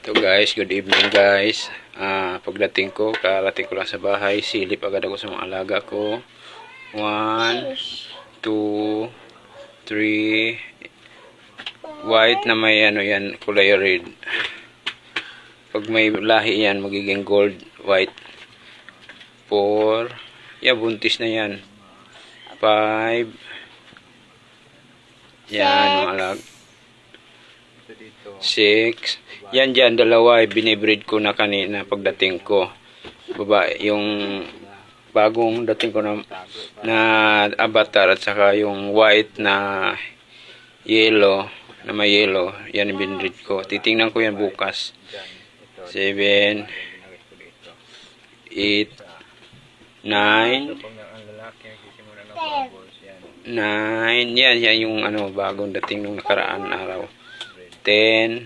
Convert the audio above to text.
So guys, good evening guys. Pagdating ko, karating ko lang sa bahay, silip agad ako sa mga alaga ko. 1, 2, 3. White na may ano yan, kulay red. Pag may lahi yan, magiging gold, white. 4. Yeah, buntis na yan. 5. Yan, mga alag. 6. Yan dyan, dalawa, binibreed ko na kanina pagdating ko. Babae, yung bagong dating ko na avatar at saka yung white na yellow, na may yellow, yan yung binibreed ko. Titingnan ko yan bukas. 7, 8, 9, 9, yan yung ano, bagong dating nung nakaraan araw. 10,